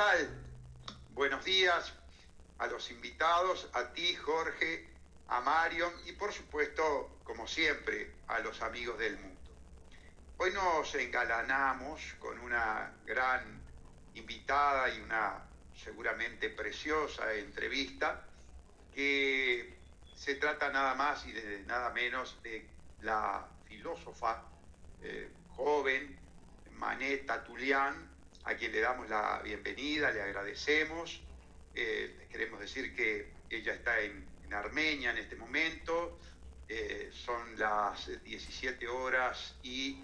tal? Buenos días a los invitados, a ti, Jorge, a Marion y por supuesto, como siempre, a los amigos del mundo. Hoy nos engalanamos con una gran invitada y una seguramente preciosa entrevista que se trata nada más y de nada menos de la filósofa joven Mané Tatulian, a quien le damos la bienvenida, le agradecemos. Queremos decir que ella está en Armenia en este momento. Son las 17 horas y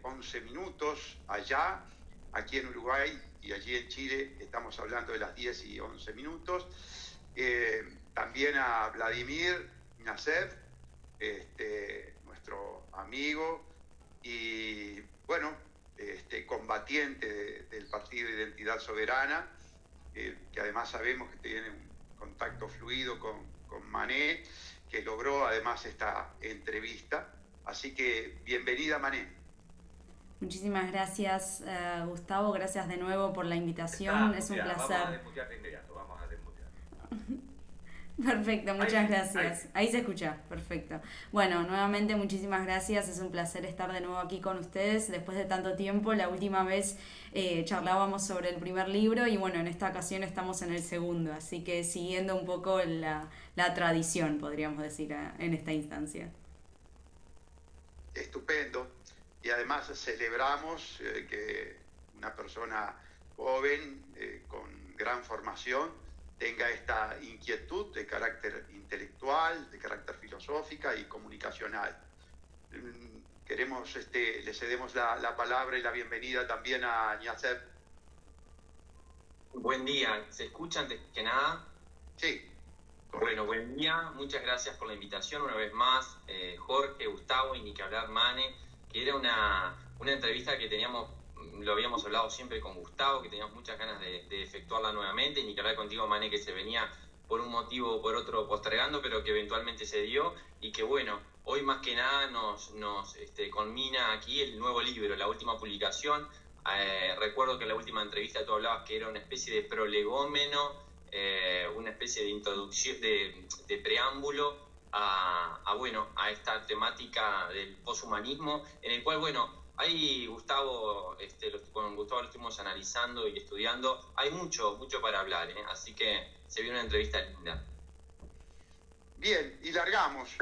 11 minutos allá. Aquí en Uruguay y allí en Chile estamos hablando de las 10 y 11 minutos. También a Vladimir Nasev, nuestro amigo y, bueno, combatiente del Partido Identidad Soberana, que además sabemos que tiene un contacto fluido con Mané, que logró además esta entrevista. Así que bienvenida, Mané. Muchísimas gracias, Gustavo. Gracias de nuevo por la invitación. Es un placer. Vamos a desmutear de inmediato, vamos a desmutear. Perfecto, muchas gracias. Ahí se escucha, perfecto. Bueno, nuevamente muchísimas gracias. Es un placer estar de nuevo aquí con ustedes después de tanto tiempo. La última vez charlábamos sobre el primer libro y bueno, en esta ocasión estamos en el segundo. Así que siguiendo un poco la tradición, podríamos decir, en esta instancia. Estupendo. Y además celebramos que una persona joven con gran formación tenga esta inquietud de carácter intelectual, de carácter filosófica y comunicacional. Le cedemos la palabra y la bienvenida también a Nasev. Buen día, ¿se escucha antes que nada? Sí. Correcto. Bueno, buen día, muchas gracias por la invitación una vez más, Jorge, Gustavo y ni que hablar Mane, que era una entrevista que teníamos, lo habíamos hablado siempre con Gustavo, que teníamos muchas ganas de efectuarla nuevamente, y ni que hablar contigo, Mane, que se venía por un motivo o por otro postergando, pero que eventualmente se dio, y que bueno, hoy más que nada nos culmina aquí el nuevo libro, la última publicación. Recuerdo que en la última entrevista tú hablabas que era una especie de prolegómeno, una especie de introducción, de preámbulo a esta temática del poshumanismo, en el cual, bueno, ahí Gustavo, con Gustavo lo estuvimos analizando y estudiando, hay mucho para hablar, así que se viene una entrevista linda. Bien, y largamos.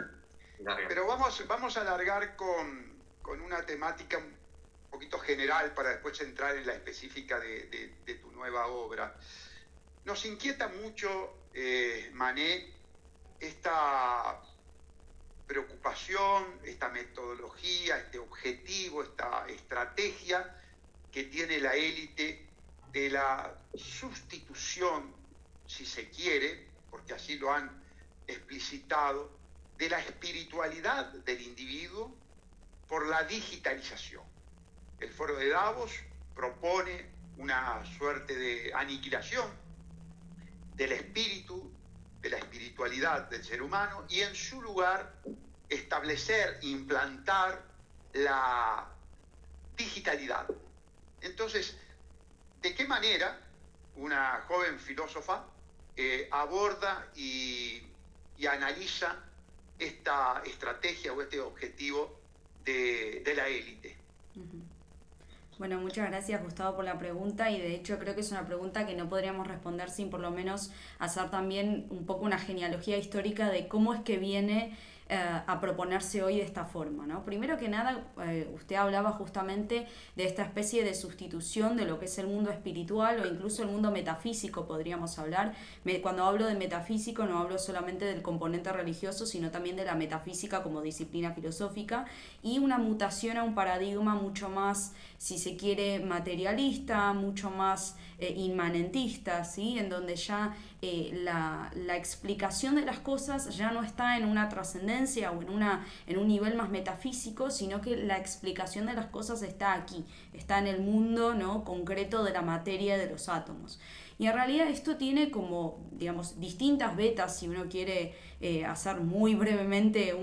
Pero vamos a largar con una temática un poquito general para después entrar en la específica de tu nueva obra. Nos inquieta mucho, Mané, esta preocupación, esta metodología, este objetivo, esta estrategia que tiene la élite de la sustitución, si se quiere, porque así lo han explicitado, de la espiritualidad del individuo por la digitalización. El Foro de Davos propone una suerte de aniquilación del espíritu, de la espiritualidad del ser humano, y en su lugar establecer, implantar la digitalidad. Entonces, ¿de qué manera una joven filósofa aborda y analiza esta estrategia o este objetivo de la élite? Bueno, muchas gracias, Gustavo, por la pregunta, y de hecho creo que es una pregunta que no podríamos responder sin por lo menos hacer también un poco una genealogía histórica de cómo es que viene a proponerse hoy de esta forma, ¿no? Primero que nada, usted hablaba justamente de esta especie de sustitución de lo que es el mundo espiritual o incluso el mundo metafísico, podríamos hablar. Cuando hablo de metafísico no hablo solamente del componente religioso, sino también de la metafísica como disciplina filosófica, y una mutación a un paradigma mucho más, si se quiere, materialista, mucho más inmanentista, ¿sí? En donde ya la explicación de las cosas ya no está en una trascendencia trascendencia o en un nivel más metafísico, sino que la explicación de las cosas está aquí, está en el mundo, ¿no?, concreto de la materia de los átomos. Y en realidad esto tiene como, digamos, distintas vetas, si uno quiere hacer muy brevemente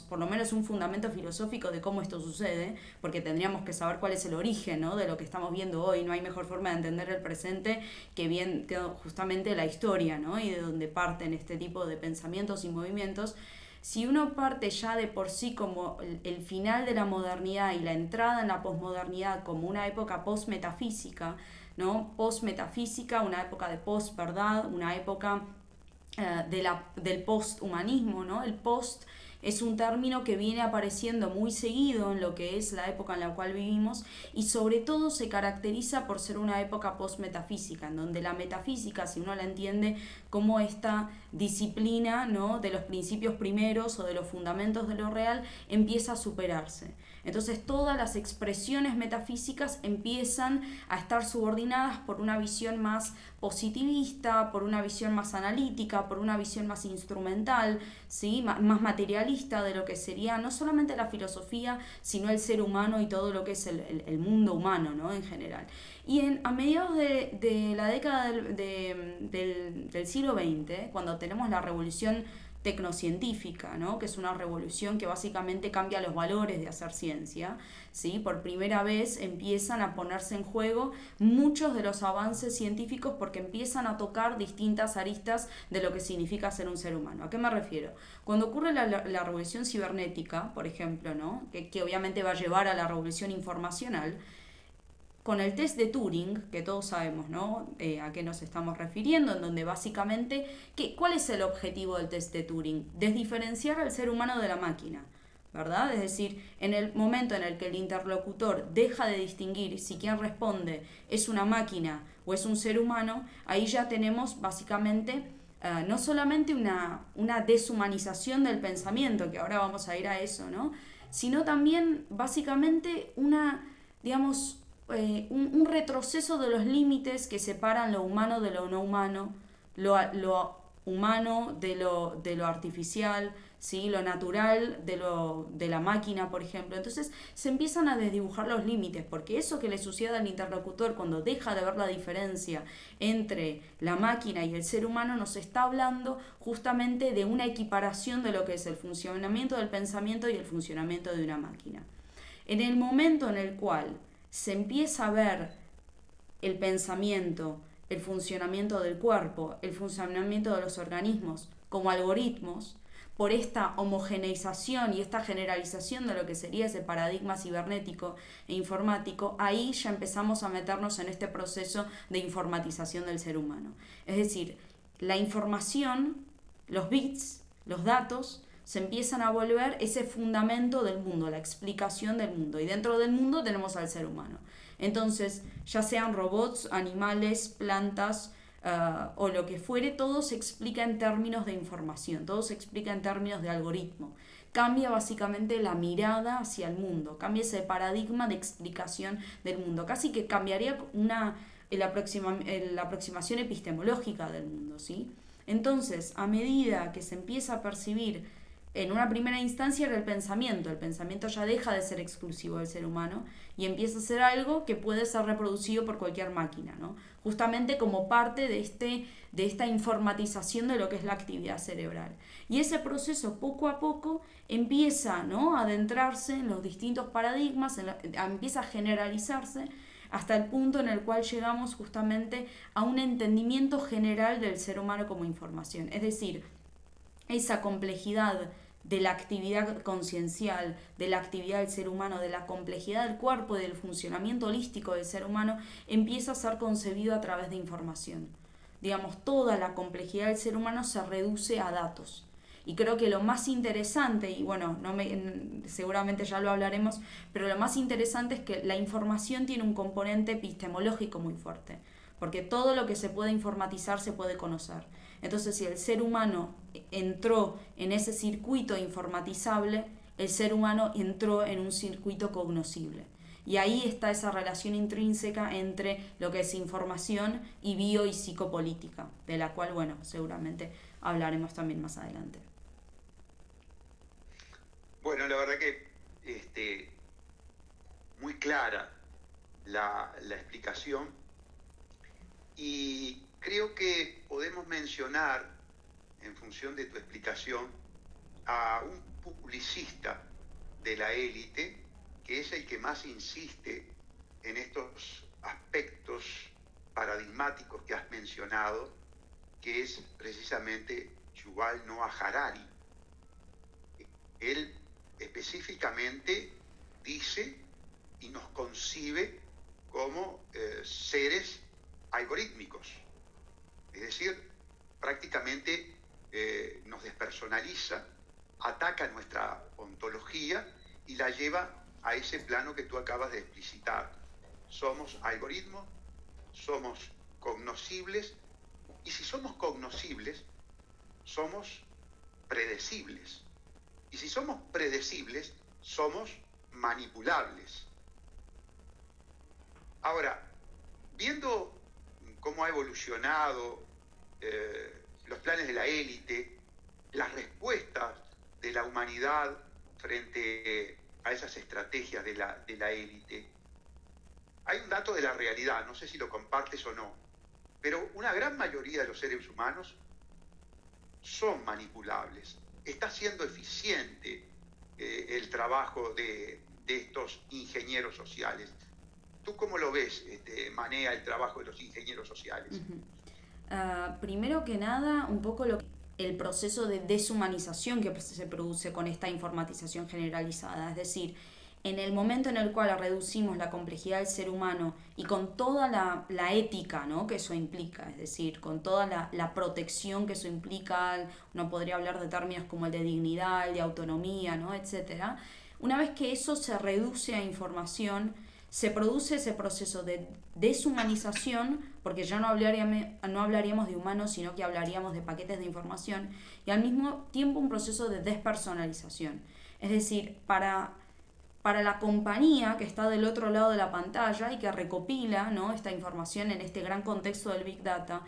por lo menos un fundamento filosófico de cómo esto sucede, porque tendríamos que saber cuál es el origen, ¿no?, de lo que estamos viendo hoy. No hay mejor forma de entender el presente que justamente la historia, ¿no?, y de donde parten este tipo de pensamientos y movimientos. Si uno parte ya de por sí como el final de la modernidad y la entrada en la posmodernidad como una época post-metafísica, ¿no?, post-metafísica, una época de post-verdad, una época del post-humanismo, ¿no? El post es un término que viene apareciendo muy seguido en lo que es la época en la cual vivimos y sobre todo se caracteriza por ser una época post-metafísica, en donde la metafísica, si uno la entiende como esta disciplina, ¿no?, de los principios primeros o de los fundamentos de lo real, empieza a superarse. Entonces todas las expresiones metafísicas empiezan a estar subordinadas por una visión más positivista, por una visión más analítica, por una visión más instrumental, ¿sí?, más materialista de lo que sería no solamente la filosofía, sino el ser humano y todo lo que es el mundo humano, ¿no?, en general. Y a mediados de la década del siglo XX, cuando tenemos la revolución tecnocientífica, ¿no?, que es una revolución que básicamente cambia los valores de hacer ciencia, ¿sí? Por primera vez empiezan a ponerse en juego muchos de los avances científicos porque empiezan a tocar distintas aristas de lo que significa ser un ser humano. ¿A qué me refiero? Cuando ocurre la revolución cibernética, por ejemplo, ¿no?, que obviamente va a llevar a la revolución informacional, con el test de Turing, que todos sabemos, ¿no?, a qué nos estamos refiriendo, en donde básicamente, ¿cuál es el objetivo del test de Turing? Desdiferenciar al ser humano de la máquina, ¿verdad? Es decir, en el momento en el que el interlocutor deja de distinguir si quien responde es una máquina o es un ser humano, ahí ya tenemos básicamente no solamente una deshumanización del pensamiento, que ahora vamos a ir a eso, ¿no?, sino también básicamente un retroceso de los límites que separan lo humano de lo no humano, lo humano de lo artificial, ¿sí?, lo natural de la máquina, por ejemplo. Entonces se empiezan a desdibujar los límites, porque eso que le sucede al interlocutor cuando deja de ver la diferencia entre la máquina y el ser humano nos está hablando justamente de una equiparación de lo que es el funcionamiento del pensamiento y el funcionamiento de una máquina. En el momento en el cual se empieza a ver el pensamiento, el funcionamiento del cuerpo, el funcionamiento de los organismos como algoritmos, por esta homogeneización y esta generalización de lo que sería ese paradigma cibernético e informático, ahí ya empezamos a meternos en este proceso de informatización del ser humano. Es decir, la información, los bits, los datos, se empiezan a volver ese fundamento del mundo, la explicación del mundo. Y dentro del mundo tenemos al ser humano. Entonces, ya sean robots, animales, plantas o lo que fuere, todo se explica en términos de información, todo se explica en términos de algoritmo. Cambia básicamente la mirada hacia el mundo, cambia ese paradigma de explicación del mundo. Casi que cambiaría la aproximación epistemológica del mundo, ¿sí? Entonces, a medida que se empieza a percibir en una primera instancia era el pensamiento ya deja de ser exclusivo del ser humano y empieza a ser algo que puede ser reproducido por cualquier máquina, ¿no? Justamente como parte de esta informatización de lo que es la actividad cerebral. Y ese proceso poco a poco empieza, ¿no?, a adentrarse en los distintos paradigmas, empieza a generalizarse hasta el punto en el cual llegamos justamente a un entendimiento general del ser humano como información. Es decir, esa complejidad de la actividad consciencial, de la actividad del ser humano, de la complejidad del cuerpo y del funcionamiento holístico del ser humano, empieza a ser concebido a través de información. Digamos, toda la complejidad del ser humano se reduce a datos. Y creo que lo más interesante, y bueno, seguramente ya lo hablaremos, pero lo más interesante es que la información tiene un componente epistemológico muy fuerte, porque todo lo que se puede informatizar se puede conocer. Entonces, si el ser humano entró en ese circuito informatizable, el ser humano entró en un circuito cognoscible. Y ahí está esa relación intrínseca entre lo que es información y bio y psicopolítica, de la cual, bueno, seguramente hablaremos también más adelante. Bueno, la verdad que muy clara la explicación, y creo que podemos mencionar, en función de tu explicación, a un publicista de la élite, que es el que más insiste en estos aspectos paradigmáticos que has mencionado, que es precisamente Yuval Noah Harari. Él específicamente dice y nos concibe como seres algorítmicos, es decir, prácticamente nos despersonaliza, ataca nuestra ontología y la lleva a ese plano que tú acabas de explicitar. Somos algoritmos, somos cognoscibles, y si somos cognoscibles, somos predecibles. Y si somos predecibles, somos manipulables. Ahora, viendo cómo ha evolucionado los planes de la élite, las respuestas de la humanidad frente a esas estrategias de la élite, hay un dato de la realidad, no sé si lo compartes o no, pero una gran mayoría de los seres humanos son manipulables. Está siendo eficiente el trabajo de estos ingenieros sociales. ¿Tú cómo lo ves, Manea, el trabajo de los ingenieros sociales? Primero que nada, un poco el proceso de deshumanización que se produce con esta informatización generalizada. Es decir, en el momento en el cual reducimos la complejidad del ser humano y con toda la ética, ¿no?, que eso implica, es decir, con toda la protección que eso implica, uno podría hablar de términos como el de dignidad, el de autonomía, ¿no?, etcétera. Una vez que eso se reduce a información, se produce ese proceso de deshumanización, porque ya no hablaríamos de humanos, sino que hablaríamos de paquetes de información, y al mismo tiempo un proceso de despersonalización. Es decir, para la compañía que está del otro lado de la pantalla y que recopila, ¿no?, esta información en este gran contexto del Big Data,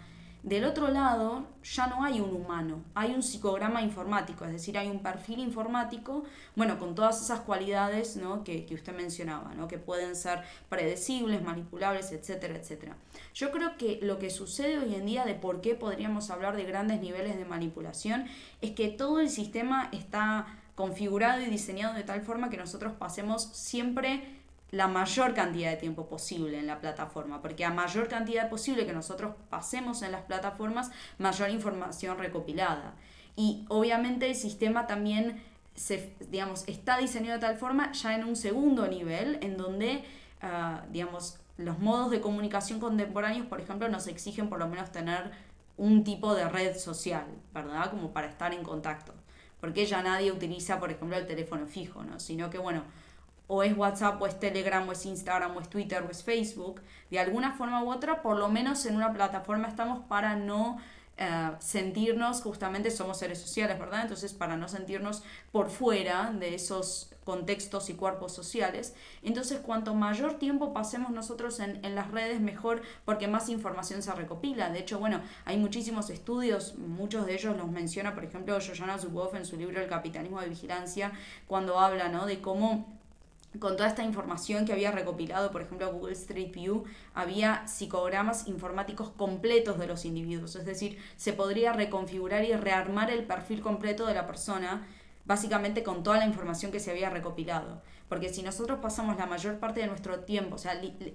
del otro lado ya no hay un humano, hay un psicograma informático, es decir, hay un perfil informático, bueno, con todas esas cualidades, ¿no?, que usted mencionaba, ¿no?, que pueden ser predecibles, manipulables, etcétera, etcétera. Yo creo que lo que sucede hoy en día, de por qué podríamos hablar de grandes niveles de manipulación, es que todo el sistema está configurado y diseñado de tal forma que nosotros pasemos siempre la mayor cantidad de tiempo posible en la plataforma, porque a mayor cantidad posible que nosotros pasemos en las plataformas, mayor información recopilada. Y obviamente el sistema también está diseñado de tal forma ya en un segundo nivel, en donde los modos de comunicación contemporáneos, por ejemplo, nos exigen por lo menos tener un tipo de red social, ¿verdad?, como para estar en contacto. Porque ya nadie utiliza, por ejemplo, el teléfono fijo, ¿no?, sino que, bueno, o es WhatsApp, o es Telegram, o es Instagram, o es Twitter, o es Facebook. De alguna forma u otra, por lo menos en una plataforma estamos para no sentirnos, justamente somos seres sociales, ¿verdad? Entonces, para no sentirnos por fuera de esos contextos y cuerpos sociales. Entonces, cuanto mayor tiempo pasemos nosotros en las redes, mejor, porque más información se recopila. De hecho, bueno, hay muchísimos estudios, muchos de ellos los menciona, por ejemplo, Shoshana Zuboff en su libro El capitalismo de vigilancia, cuando habla, ¿no?, de cómo con toda esta información que había recopilado, por ejemplo, Google Street View, había psicogramas informáticos completos de los individuos. Es decir, se podría reconfigurar y rearmar el perfil completo de la persona, básicamente con toda la información que se había recopilado. Porque si nosotros pasamos la mayor parte de nuestro tiempo, o sea,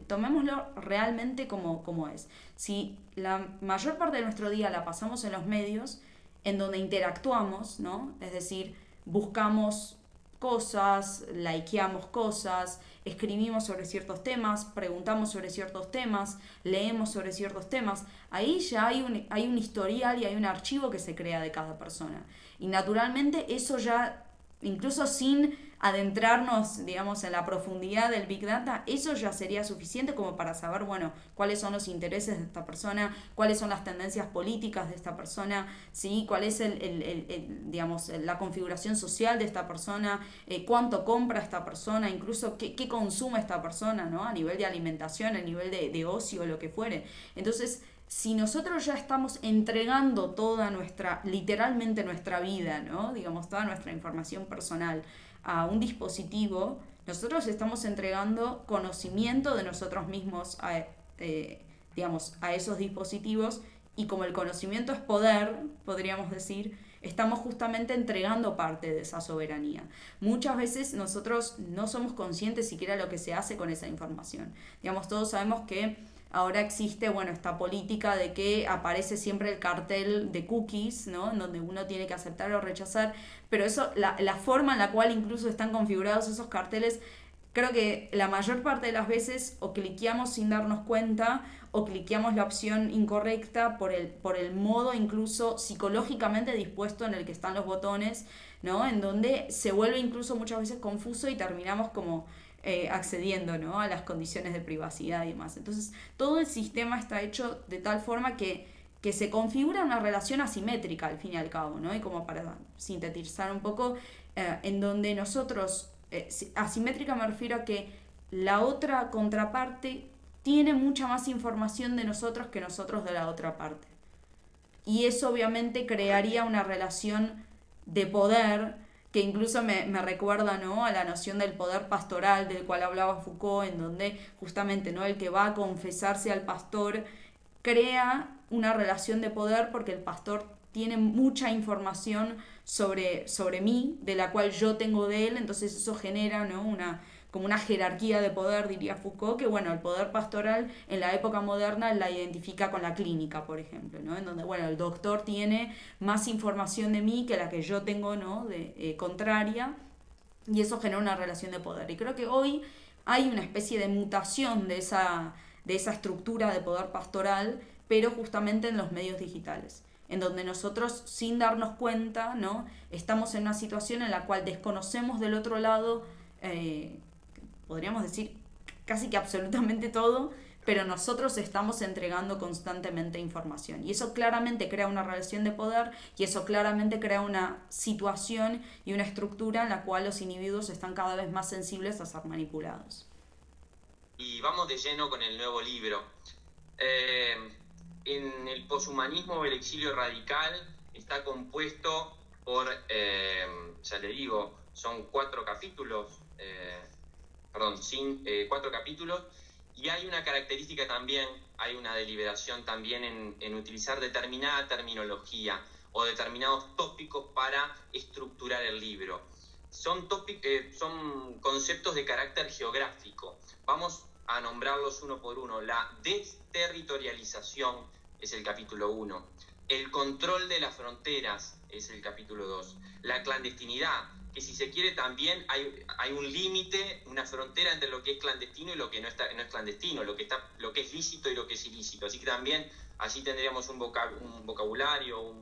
tomémoslo realmente como es. Si la mayor parte de nuestro día la pasamos en los medios, en donde interactuamos, ¿no?, es decir, buscamos cosas, likeamos cosas, escribimos sobre ciertos temas, preguntamos sobre ciertos temas, leemos sobre ciertos temas, ahí ya hay un historial y hay un archivo que se crea de cada persona. Y naturalmente eso ya, incluso sin adentrarnos, digamos, en la profundidad del Big Data, eso ya sería suficiente como para saber, bueno, cuáles son los intereses de esta persona, cuáles son las tendencias políticas de esta persona, ¿sí?, cuál es la configuración social de esta persona, cuánto compra esta persona, incluso qué consume esta persona, ¿no?, a nivel de alimentación, a nivel de ocio, lo que fuere. Entonces, si nosotros ya estamos entregando literalmente nuestra vida, ¿no?, digamos, toda nuestra información personal a un dispositivo, nosotros estamos entregando conocimiento de nosotros mismos a esos dispositivos, y como el conocimiento es poder, podríamos decir, estamos justamente entregando parte de esa soberanía. Muchas veces nosotros no somos conscientes siquiera de lo que se hace con esa información. Todos sabemos que ahora existe, esta política de que aparece siempre el cartel de cookies, ¿no? En donde uno tiene que aceptar o rechazar, pero eso, la forma en la cual incluso están configurados esos carteles, creo que la mayor parte de las veces o cliqueamos sin darnos cuenta o cliqueamos la opción incorrecta por el modo incluso psicológicamente dispuesto en el que están los botones, ¿no? En donde se vuelve incluso muchas veces confuso y terminamos como accediendo, ¿no? A las condiciones de privacidad y demás. Entonces, todo el sistema está hecho de tal forma que se configura una relación asimétrica al fin y al cabo, ¿no? Y como para sintetizar un poco, en donde nosotros, asimétrica me refiero a que la otra contraparte tiene mucha más información de nosotros que nosotros de la otra parte. Y eso obviamente crearía una relación de poder que incluso me recuerda, ¿no? A la noción del poder pastoral del cual hablaba Foucault, en donde justamente, ¿no? El que va a confesarse al pastor crea una relación de poder porque el pastor tiene mucha información sobre mí, de la cual yo tengo de él, entonces eso genera, ¿no? como una jerarquía de poder, diría Foucault, que el poder pastoral en la época moderna la identifica con la clínica, por ejemplo, ¿no? En donde, el doctor tiene más información de mí que la que yo tengo, ¿no? Contraria, y eso genera una relación de poder. Y creo que hoy hay una especie de mutación de esa estructura de poder pastoral, pero justamente en los medios digitales, en donde nosotros, sin darnos cuenta, ¿no? Estamos en una situación en la cual desconocemos del otro lado, podríamos decir casi que absolutamente todo, pero nosotros estamos entregando constantemente información. Y eso claramente crea una relación de poder, y eso claramente crea una situación y una estructura en la cual los individuos están cada vez más sensibles a ser manipulados. Y vamos de lleno con el nuevo libro. En el poshumanismo, el exilio radical está compuesto por, ya le digo, son 4 capítulos, 4 capítulos, y hay una característica también, hay una deliberación también en utilizar determinada terminología o determinados tópicos para estructurar el libro. Son conceptos de carácter geográfico. Vamos a nombrarlos uno por uno. La desterritorialización es el capítulo 1. El control de las fronteras es el capítulo 2. La clandestinidad, que si se quiere también hay un límite, una frontera entre lo que es clandestino y lo que no es clandestino, lo que es lícito y lo que es ilícito. Así que también allí tendríamos un vocabulario,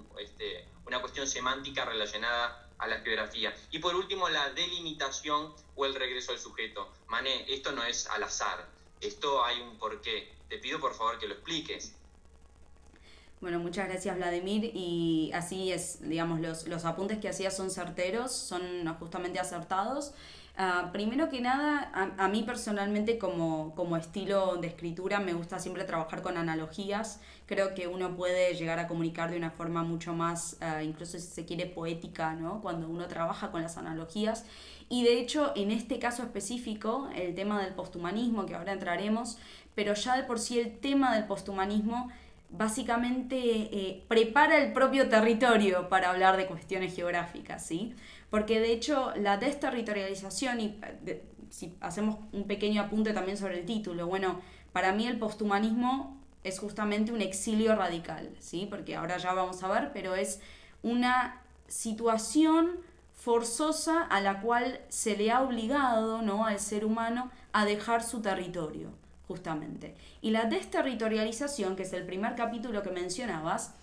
una cuestión semántica relacionada a la geografía. Y por último, la delimitación o el regreso al sujeto. Mané, esto no es al azar, esto hay un porqué. Te pido por favor que lo expliques. Bueno, muchas gracias, Vladimir, y así es, digamos, los apuntes que hacías son certeros, son justamente acertados. Primero que nada, a mí personalmente como estilo de escritura me gusta siempre trabajar con analogías. Creo que uno puede llegar a comunicar de una forma mucho más, incluso si se quiere, poética, ¿no? Cuando uno trabaja con las analogías. Y de hecho, en este caso específico, el tema del posthumanismo, que ahora entraremos, pero ya de por sí el tema del posthumanismo básicamente prepara el propio territorio para hablar de cuestiones geográficas, ¿sí? Porque de hecho la desterritorialización, y si hacemos un pequeño apunte también sobre el título, para mí el posthumanismo es justamente un exilio radical, ¿sí? Porque ahora ya vamos a ver, pero es una situación forzosa a la cual se le ha obligado, ¿no?, al ser humano a dejar su territorio, justamente. Y la desterritorialización, que es el primer capítulo que mencionabas,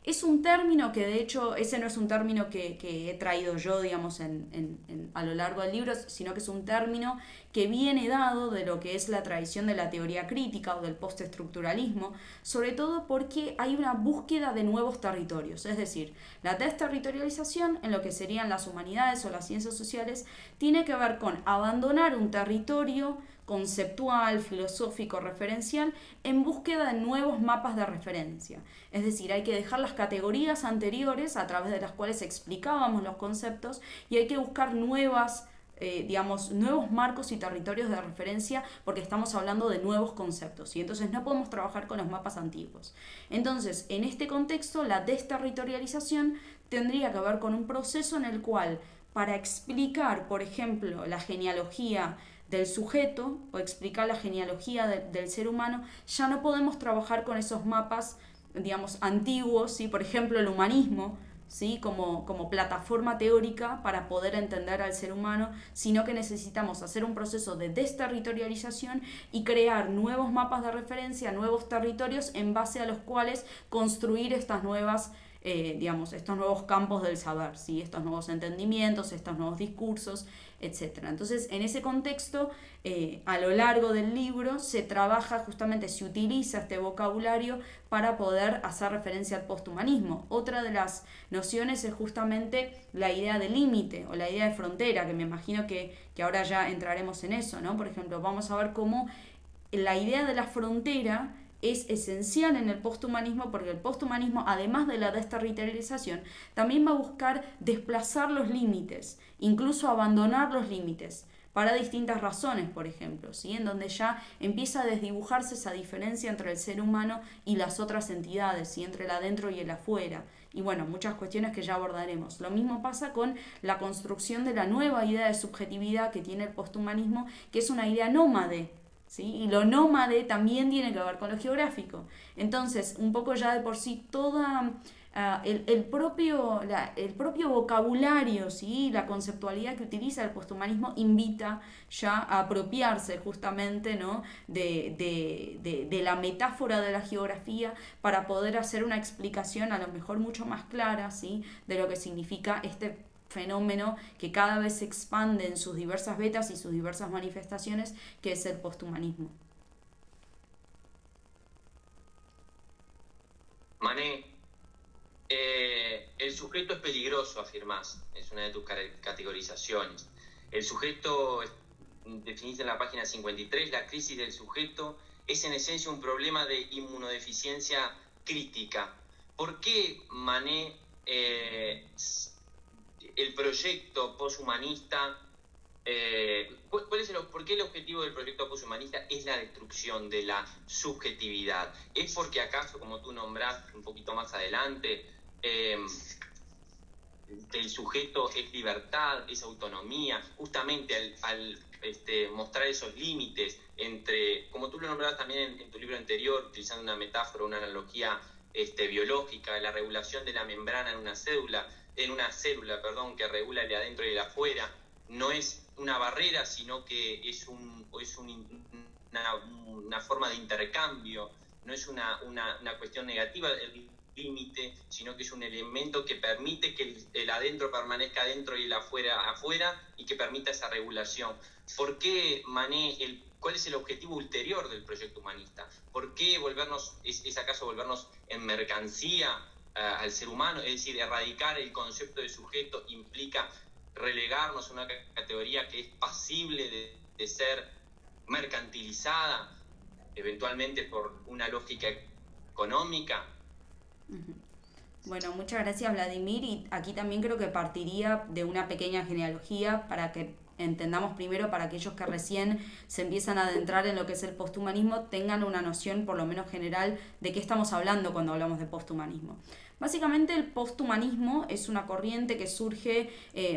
es un término que de hecho, ese no es un término que he traído yo, digamos, a lo largo del libro, sino que es un término que viene dado de lo que es la tradición de la teoría crítica o del postestructuralismo, sobre todo porque hay una búsqueda de nuevos territorios. Es decir, la desterritorialización en lo que serían las humanidades o las ciencias sociales tiene que ver con abandonar un territorio conceptual, filosófico, referencial, en búsqueda de nuevos mapas de referencia. Es decir, hay que dejar las categorías anteriores a través de las cuales explicábamos los conceptos y hay que buscar nuevas digamos, nuevos marcos y territorios de referencia porque estamos hablando de nuevos conceptos y entonces no podemos trabajar con los mapas antiguos. Entonces, en este contexto, la desterritorialización tendría que ver con un proceso en el cual, para explicar, por ejemplo, la genealogía del sujeto o explicar la genealogía del ser humano, ya no podemos trabajar con esos mapas, digamos, antiguos, ¿sí? Por ejemplo, el humanismo, ¿sí? como plataforma teórica para poder entender al ser humano, sino que necesitamos hacer un proceso de desterritorialización y crear nuevos mapas de referencia, nuevos territorios en base a los cuales construir estas nuevas digamos, estos nuevos campos del saber, ¿sí? Estos nuevos entendimientos, estos nuevos discursos, etc. Entonces, en ese contexto, a lo largo del libro se trabaja justamente, se utiliza este vocabulario para poder hacer referencia al posthumanismo. Otra de las nociones es justamente la idea de límite o la idea de frontera, que me imagino que ahora ya entraremos en eso, ¿no? Por ejemplo, vamos a ver cómo la idea de la frontera es esencial en el posthumanismo, porque el posthumanismo, además de la desterritorialización, también va a buscar desplazar los límites, incluso abandonar los límites, para distintas razones, por ejemplo, ¿sí? En donde ya empieza a desdibujarse esa diferencia entre el ser humano y las otras entidades, ¿sí? Entre el adentro y el afuera. Y bueno, muchas cuestiones que ya abordaremos. Lo mismo pasa con la construcción de la nueva idea de subjetividad que tiene el posthumanismo, que es una idea nómade, ¿sí? Y lo nómade también tiene que ver con lo geográfico. Entonces, un poco ya de por sí toda el propio vocabulario, ¿sí? La conceptualidad que utiliza el posthumanismo invita ya a apropiarse justamente, ¿no? de la metáfora de la geografía para poder hacer una explicación a lo mejor mucho más clara, ¿sí? De lo que significa este fenómeno que cada vez se expande en sus diversas vetas y sus diversas manifestaciones, que es el posthumanismo. Mané, el sujeto es peligroso, afirmás, es una de tus categorizaciones. El sujeto, definiste en la página 53, la crisis del sujeto es en esencia un problema de inmunodeficiencia crítica. ¿Por qué, Mané, el proyecto poshumanista, ¿por qué el objetivo del proyecto poshumanista es la destrucción de la subjetividad? ¿Es porque acaso, como tú nombrás un poquito más adelante, el sujeto es libertad, es autonomía? Justamente al mostrar esos límites entre, como tú lo nombrabas también en tu libro anterior, utilizando una metáfora, una analogía biológica, la regulación de la membrana en una célula, que regula el de adentro y el de afuera, no es una barrera, sino que es una forma de intercambio, no es una cuestión negativa el límite, sino que es un elemento que permite que el adentro permanezca adentro y el afuera, y que permita esa regulación. ¿Por qué, Mané, cuál es el objetivo ulterior del proyecto humanista? ¿Por qué es acaso volvernos en mercancía al ser humano? Es decir, erradicar el concepto de sujeto implica relegarnos a una categoría que es pasible de ser mercantilizada, eventualmente por una lógica económica. Bueno, muchas gracias, Vladimir, y aquí también creo que partiría de una pequeña genealogía para que entendamos primero, para aquellos que recién se empiezan a adentrar en lo que es el posthumanismo, tengan una noción por lo menos general de qué estamos hablando cuando hablamos de posthumanismo. Básicamente el posthumanismo es una corriente que surge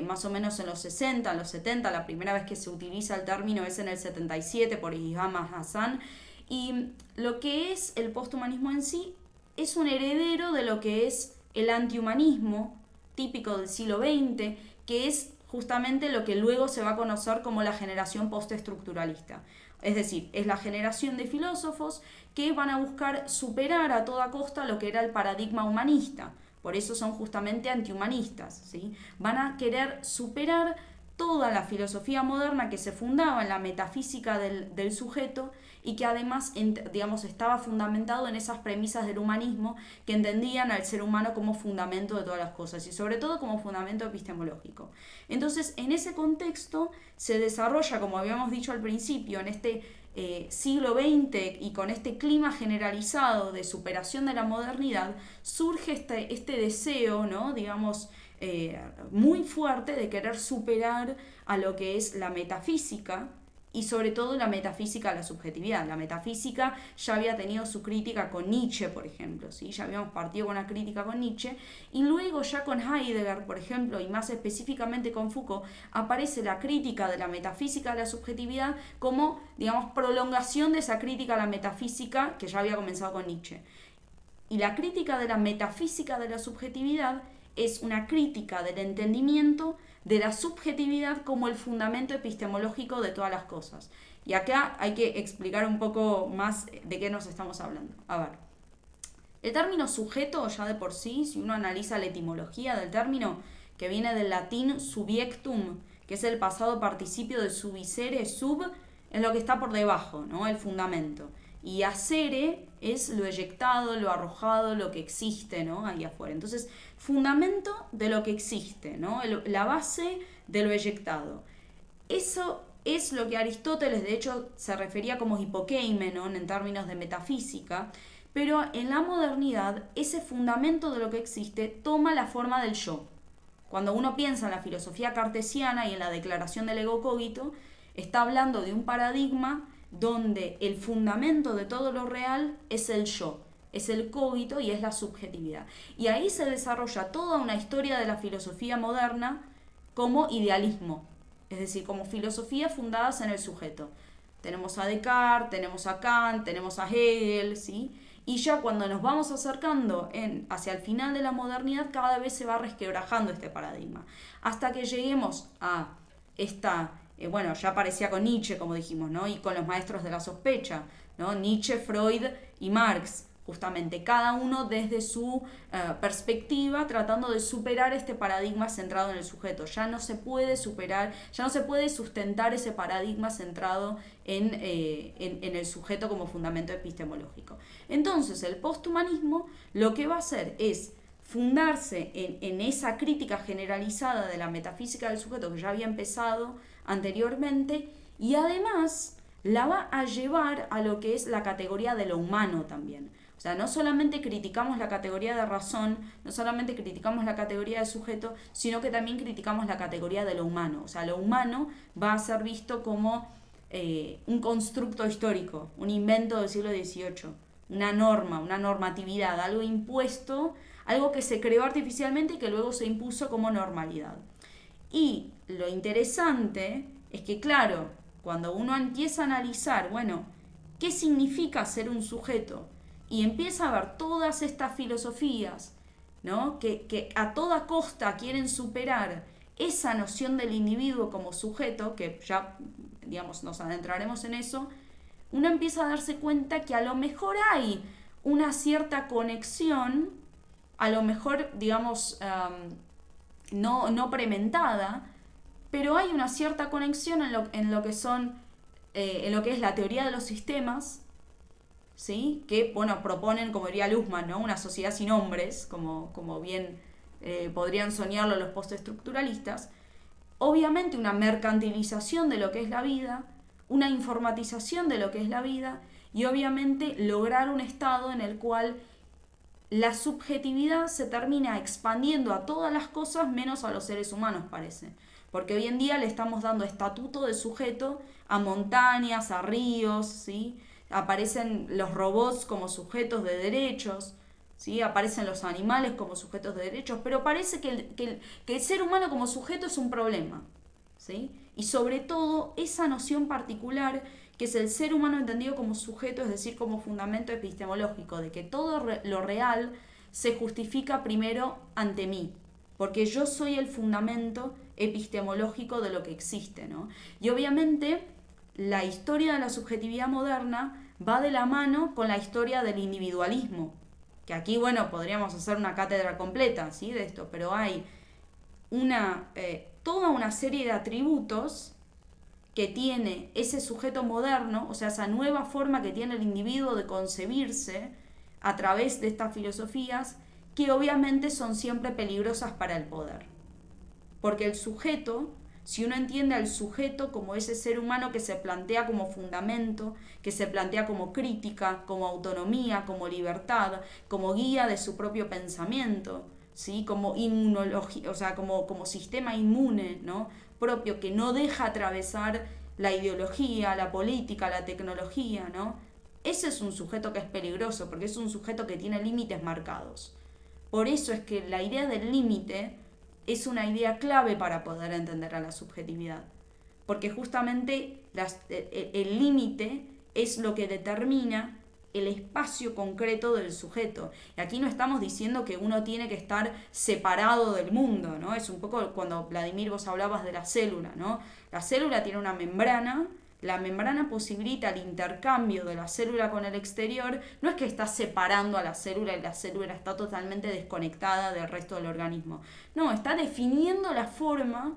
más o menos en los 60, en los 70, la primera vez que se utiliza el término es en el 77 por Ijaz Hassan, y lo que es el posthumanismo en sí es un heredero de lo que es el antihumanismo típico del siglo XX, que es justamente lo que luego se va a conocer como la generación postestructuralista. Es decir, es la generación de filósofos que van a buscar superar a toda costa lo que era el paradigma humanista. Por eso son justamente antihumanistas, ¿sí? Van a querer superar toda la filosofía moderna que se fundaba en la metafísica del sujeto y que además, digamos, estaba fundamentado en esas premisas del humanismo que entendían al ser humano como fundamento de todas las cosas y sobre todo como fundamento epistemológico. Entonces, en ese contexto se desarrolla, como habíamos dicho al principio, en este siglo XX y con este clima generalizado de superación de la modernidad, surge este deseo, ¿no? Digamos, muy fuerte de querer superar a lo que es la metafísica y sobre todo la metafísica de la subjetividad. La metafísica ya había tenido su crítica con Nietzsche, por ejemplo, ¿sí? Ya habíamos partido con una crítica con Nietzsche, y luego ya con Heidegger, por ejemplo, y más específicamente con Foucault, aparece la crítica de la metafísica de la subjetividad como, digamos, prolongación de esa crítica a la metafísica que ya había comenzado con Nietzsche. Y la crítica de la metafísica de la subjetividad es una crítica del entendimiento de la subjetividad como el fundamento epistemológico de todas las cosas. Y acá hay que explicar un poco más de qué nos estamos hablando. A ver, el término sujeto ya de por sí, si uno analiza la etimología del término, que viene del latín subiectum, que es el pasado participio de subicere, sub, es lo que está por debajo, ¿no? El fundamento. Y acere es lo eyectado, lo arrojado, lo que existe, ¿no? Ahí afuera. Entonces, fundamento de lo que existe, ¿no? La base de lo eyectado. Eso es lo que Aristóteles, de hecho, se refería como hipokeimenon en términos de metafísica, pero en la modernidad ese fundamento de lo que existe toma la forma del yo. Cuando uno piensa en la filosofía cartesiana y en la declaración del ego cogito, está hablando de un paradigma donde el fundamento de todo lo real es el yo, es el cogito y es la subjetividad. Y ahí se desarrolla toda una historia de la filosofía moderna como idealismo, es decir, como filosofías fundadas en el sujeto. Tenemos a Descartes, tenemos a Kant, tenemos a Hegel, ¿sí? Y ya cuando nos vamos acercando hacia el final de la modernidad, cada vez se va resquebrajando este paradigma, hasta que lleguemos a esta... bueno, ya aparecía con Nietzsche, como dijimos, ¿no? Y con los maestros de la sospecha, ¿no? Nietzsche, Freud y Marx, justamente, cada uno desde su perspectiva, tratando de superar este paradigma centrado en el sujeto. Ya no se puede superar, ya no se puede sustentar ese paradigma centrado en el sujeto como fundamento epistemológico. Entonces, el posthumanismo lo que va a hacer es fundarse en esa crítica generalizada de la metafísica del sujeto que ya había empezado anteriormente, y además la va a llevar a lo que es la categoría de lo humano también. O sea, no solamente criticamos la categoría de razón, no solamente criticamos la categoría de sujeto, sino que también criticamos la categoría de lo humano. O sea, lo humano va a ser visto como un constructo histórico, un invento del siglo XVIII, una norma, una normatividad, algo impuesto, algo que se creó artificialmente y que luego se impuso como normalidad. Y lo interesante es que, claro, cuando uno empieza a analizar, bueno, ¿qué significa ser un sujeto? Y empieza a ver todas estas filosofías, ¿no? que a toda costa quieren superar esa noción del individuo como sujeto, que ya, digamos, nos adentraremos en eso, uno empieza a darse cuenta que a lo mejor hay una cierta conexión, a lo mejor, digamos, no prementada, pero hay una cierta conexión en lo que es la teoría de los sistemas, ¿sí? Que, bueno, proponen, como diría Luhmann, ¿no? Una sociedad sin hombres, como bien podrían soñarlo los postestructuralistas. Obviamente una mercantilización de lo que es la vida, una informatización de lo que es la vida, y obviamente lograr un estado en el cual la subjetividad se termina expandiendo a todas las cosas menos a los seres humanos, parece. Porque hoy en día le estamos dando estatuto de sujeto a montañas, a ríos, ¿sí? Aparecen los robots como sujetos de derechos, ¿sí? Aparecen los animales como sujetos de derechos, pero parece que el ser humano como sujeto es un problema, ¿sí? Y sobre todo esa noción particular que es el ser humano entendido como sujeto, es decir, como fundamento epistemológico, de que todo lo real se justifica primero ante mí, porque yo soy el fundamento epistemológico de lo que existe, ¿no? Y obviamente la historia de la subjetividad moderna va de la mano con la historia del individualismo, que aquí, bueno, podríamos hacer una cátedra completa, ¿sí? De esto, pero hay toda una serie de atributos que tiene ese sujeto moderno, o sea, esa nueva forma que tiene el individuo de concebirse a través de estas filosofías, que obviamente son siempre peligrosas para el poder. Porque el sujeto Si uno entiende al sujeto como ese ser humano que se plantea como fundamento, que se plantea como crítica, como autonomía, como libertad, como guía de su propio pensamiento, ¿sí? Como inmunología, o sea, como sistema inmune, ¿no? Propio, que no deja atravesar la ideología, la política, la tecnología, ¿no? Ese es un sujeto que es peligroso, porque es un sujeto que tiene límites marcados. Por eso es que la idea del límite es una idea clave para poder entender a la subjetividad. Porque justamente el límite es lo que determina el espacio concreto del sujeto. Y aquí no estamos diciendo que uno tiene que estar separado del mundo, ¿no? Es un poco cuando, Vladimir, vos hablabas de la célula, ¿no? La célula tiene una membrana. La membrana posibilita el intercambio de la célula con el exterior. No es que está separando a la célula y la célula está totalmente desconectada del resto del organismo. No, está definiendo la forma,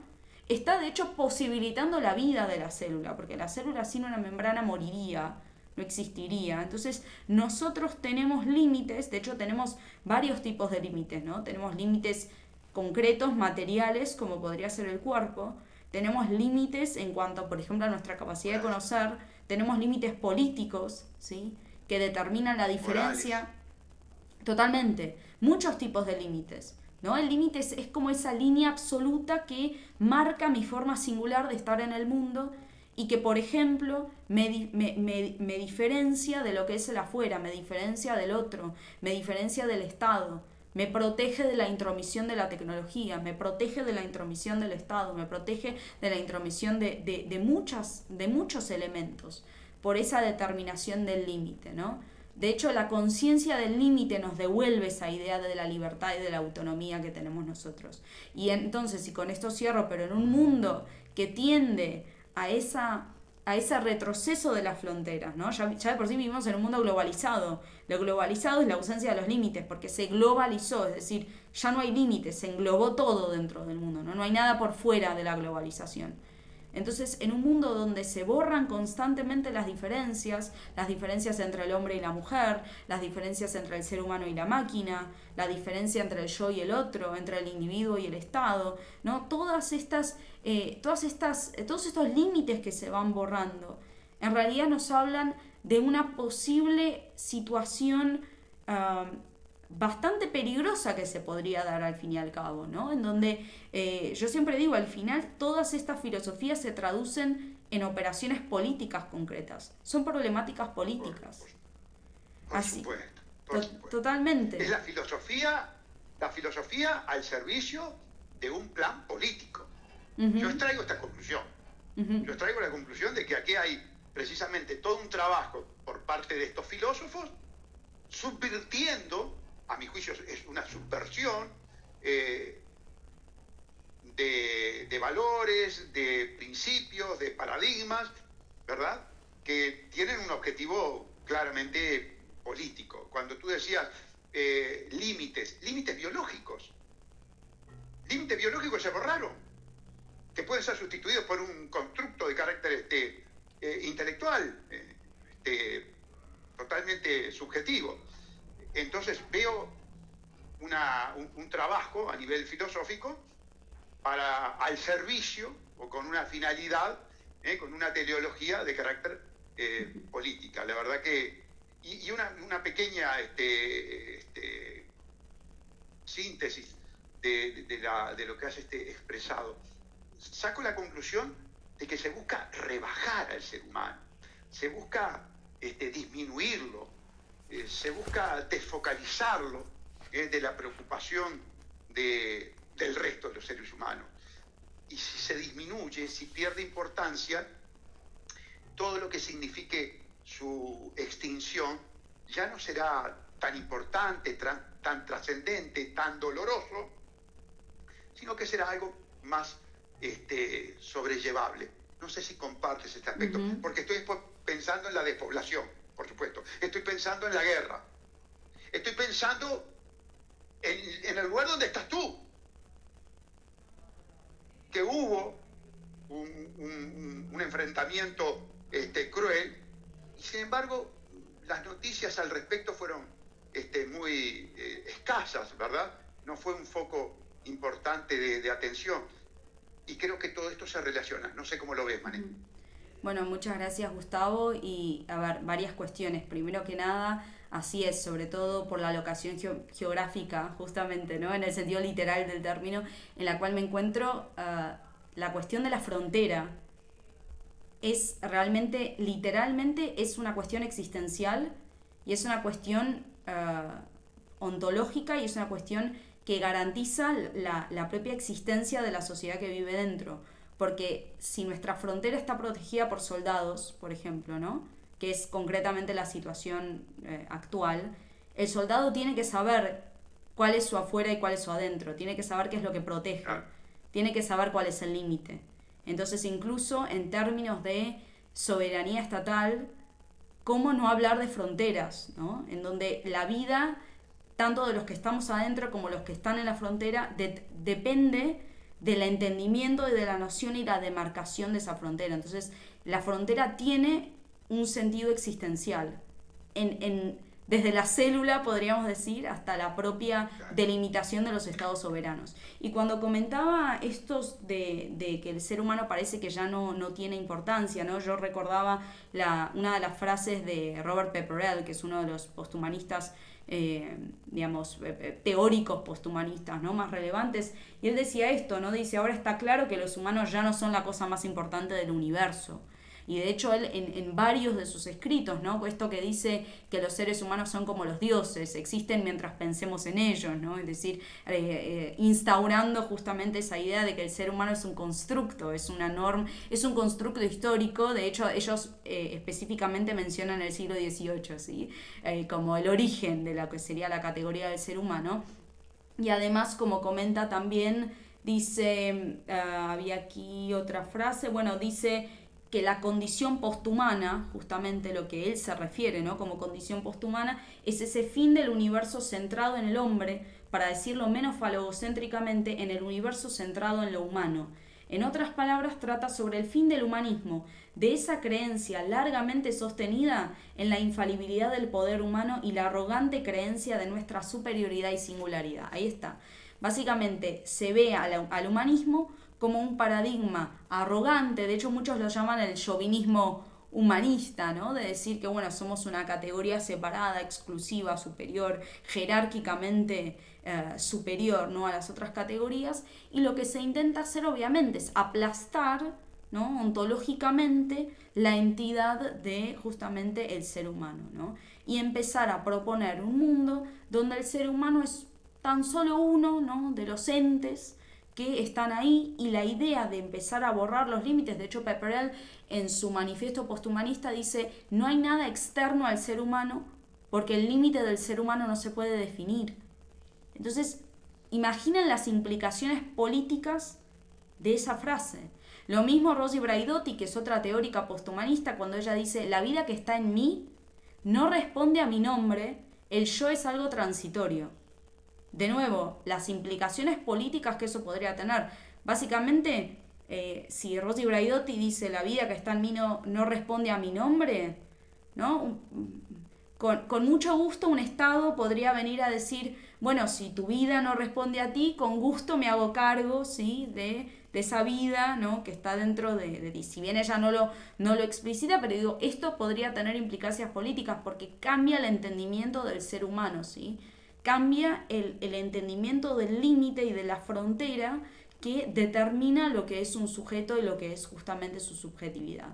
está de hecho posibilitando la vida de la célula, porque la célula sin una membrana moriría, no existiría. Entonces nosotros tenemos límites, de hecho tenemos varios tipos de límites, ¿no? Tenemos límites concretos, materiales, como podría ser el cuerpo. Tenemos límites en cuanto, por ejemplo, a nuestra capacidad de conocer. Tenemos límites políticos, ¿sí? Que determinan la diferencia. Totalmente. Muchos tipos de límites, ¿no? El límite es como esa línea absoluta que marca mi forma singular de estar en el mundo y que, por ejemplo, me diferencia de lo que es el afuera, me diferencia del otro, me diferencia del Estado. Me protege de la intromisión de la tecnología, me protege de la intromisión del Estado, me protege de la intromisión de muchos elementos, por esa determinación del límite, ¿no? De hecho, la conciencia del límite nos devuelve esa idea de la libertad y de la autonomía que tenemos nosotros. Y entonces, y con esto cierro, pero en un mundo que tiende a ese retroceso de las fronteras, ¿no? Ya de por sí vivimos en un mundo globalizado. Lo globalizado es la ausencia de los límites, porque se globalizó, es decir, ya no hay límites, se englobó todo dentro del mundo, ¿no? No hay nada por fuera de la globalización. Entonces, en un mundo donde se borran constantemente las diferencias entre el hombre y la mujer, las diferencias entre el ser humano y la máquina, la diferencia entre el yo y el otro, entre el individuo y el Estado, ¿no? Todos estos límites que se van borrando, en realidad nos hablan de una posible situación bastante peligrosa que se podría dar al fin y al cabo, ¿no? En donde yo siempre digo, al final todas estas filosofías se traducen en operaciones políticas concretas, son problemáticas políticas. Por supuesto. Totalmente. Es la filosofía al servicio de un plan político. Yo extraigo esta conclusión. Yo extraigo la conclusión de que aquí hay precisamente todo un trabajo por parte de estos filósofos subvirtiendo, a mi juicio es una subversión de valores, de principios, de paradigmas, ¿verdad? Que tienen un objetivo claramente político. Cuando tú decías límites biológicos. Límites biológicos se borraron, que pueden ser sustituidos por un constructo de carácter intelectual, totalmente subjetivo. Entonces veo un trabajo a nivel filosófico al servicio o con una finalidad, con una teleología de carácter política. La verdad que, y una pequeña síntesis de lo que has expresado. Saco la conclusión de que se busca rebajar al ser humano, se busca disminuirlo, se busca desfocalizarlo de la preocupación del resto de los seres humanos. Y si se disminuye, si pierde importancia, todo lo que signifique su extinción ya no será tan importante, tan trascendente, tan doloroso, sino que será algo más sobrellevable. No sé si compartes este aspecto, porque estoy pensando en la despoblación, por supuesto. Estoy pensando en la guerra. Estoy pensando en el lugar donde estás tú. Que hubo un enfrentamiento cruel, y sin embargo las noticias al respecto fueron muy escasas, ¿verdad? No fue un foco importante de atención. y creo que todo esto se relaciona. No sé cómo lo ves, Mané. Bueno, muchas gracias, Gustavo, y a ver, varias cuestiones. Primero que nada, así es, sobre todo por la locación geográfica, justamente, ¿no? En el sentido literal del término, en la cual me encuentro, la cuestión de la frontera es realmente, literalmente, es una cuestión existencial y es una cuestión ontológica y es una cuestión que garantiza la propia existencia de la sociedad que vive dentro. Porque si nuestra frontera está protegida por soldados, por ejemplo, ¿no? Que es concretamente la situación actual, el soldado tiene que saber cuál es su afuera y cuál es su adentro, tiene que saber qué es lo que protege, tiene que saber cuál es el límite. Entonces, incluso en términos de soberanía estatal, ¿cómo no hablar de fronteras, ¿no? En donde la vida, tanto de los que estamos adentro como los que están en la frontera, depende del entendimiento y de la noción y la demarcación de esa frontera. Entonces, la frontera tiene un sentido existencial. Desde la célula, podríamos decir, hasta la propia delimitación de los estados soberanos. Y cuando comentaba estos de que el ser humano parece que ya no tiene importancia, ¿no? Yo recordaba una de las frases de Robert Pepperell, que es uno de los posthumanistas, teóricos posthumanistas, ¿no? Más relevantes, y él decía esto, ¿no? Dice, ahora está claro que los humanos ya no son la cosa más importante del universo. Y de hecho él en varios de sus escritos, ¿no? Esto que dice que los seres humanos son como los dioses, existen mientras pensemos en ellos, ¿no? Es decir, instaurando justamente esa idea de que el ser humano es un constructo, es una norma, es un constructo histórico. De hecho, ellos específicamente mencionan el siglo XVIII, ¿sí? Como el origen de lo que sería la categoría del ser humano. Y además, como comenta también, dice, había aquí otra frase, bueno, dice que la condición posthumana, justamente lo que él se refiere, ¿no? Como condición posthumana, es ese fin del universo centrado en el hombre, para decirlo menos falogocéntricamente, en el universo centrado en lo humano. En otras palabras, trata sobre el fin del humanismo, de esa creencia largamente sostenida en la infalibilidad del poder humano y la arrogante creencia de nuestra superioridad y singularidad. Ahí está. Básicamente se ve al humanismo como un paradigma arrogante, de hecho muchos lo llaman el chauvinismo humanista, ¿no? De decir que, bueno, somos una categoría separada, exclusiva, superior, jerárquicamente superior, ¿no? A las otras categorías, y lo que se intenta hacer obviamente es aplastar, ¿no? Ontológicamente la entidad de justamente el ser humano, ¿no? Y empezar a proponer un mundo donde el ser humano es tan solo uno, ¿no? De los entes que están ahí, y la idea de empezar a borrar los límites. De hecho, Pepperell en su manifiesto posthumanista dice, no hay nada externo al ser humano porque el límite del ser humano no se puede definir. Entonces, imaginen las implicaciones políticas de esa frase. Lo mismo Rosy Braidotti, que es otra teórica posthumanista, cuando ella dice, la vida que está en mí no responde a mi nombre, el yo es algo transitorio. De nuevo, las implicaciones políticas que eso podría tener. Básicamente, si Rosy Braidotti dice la vida que está en mí no responde a mi nombre, ¿no? Con mucho gusto un Estado podría venir a decir, bueno, si tu vida no responde a ti, con gusto me hago cargo, ¿sí? de esa vida, ¿no? Que está dentro de ti. Si bien ella no lo explicita, pero digo, esto podría tener implicancias políticas porque cambia el entendimiento del ser humano, ¿sí? Cambia el entendimiento del límite y de la frontera que determina lo que es un sujeto y lo que es justamente su subjetividad.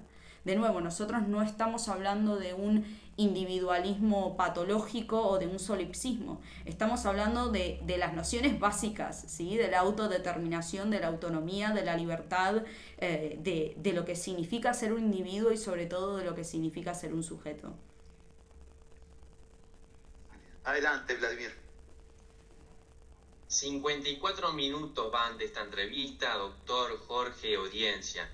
De nuevo, nosotros no estamos hablando de un individualismo patológico o de un solipsismo. Estamos hablando de las nociones básicas, ¿sí? De la autodeterminación, de la autonomía, de la libertad, de lo que significa ser un individuo y sobre todo de lo que significa ser un sujeto. Adelante, Vladimir. 54 minutos van de esta entrevista, doctor Jorge, audiencia.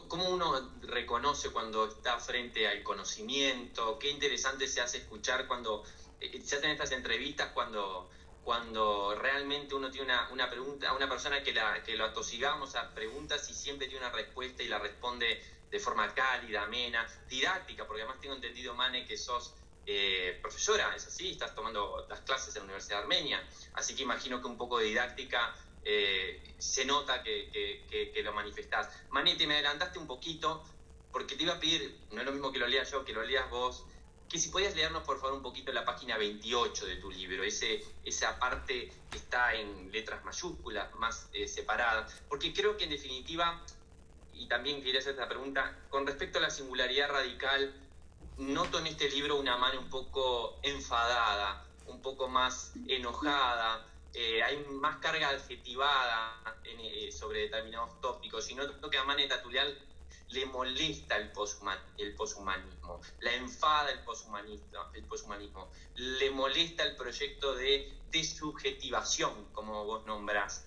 ¿Cómo uno reconoce cuando está frente al conocimiento? Qué interesante se hace escuchar cuando se hacen estas entrevistas, cuando realmente uno tiene una pregunta, una persona que lo atosigamos a preguntas y siempre tiene una respuesta y la responde de forma cálida, amena, didáctica, porque además tengo entendido, Mane, que sos profesora, ¿es así? Estás tomando las clases en la Universidad de Armenia, así que imagino que un poco de didáctica se nota que lo manifestás. Mané, te me adelantaste un poquito, porque te iba a pedir, no es lo mismo que lo lea yo, que lo leas vos, que si podías leernos por favor un poquito la página 28 de tu libro, esa parte que está en letras mayúsculas, más separada, porque creo que en definitiva, y también quería hacer esta pregunta, con respecto a la singularidad radical, noto en este libro una mano un poco enfadada, un poco más enojada, hay más carga adjetivada sobre determinados tópicos, y noto que a Mane Tatulial le molesta el poshumanismo, la enfada el poshumanismo, le molesta el proyecto de desubjetivación, como vos nombrás.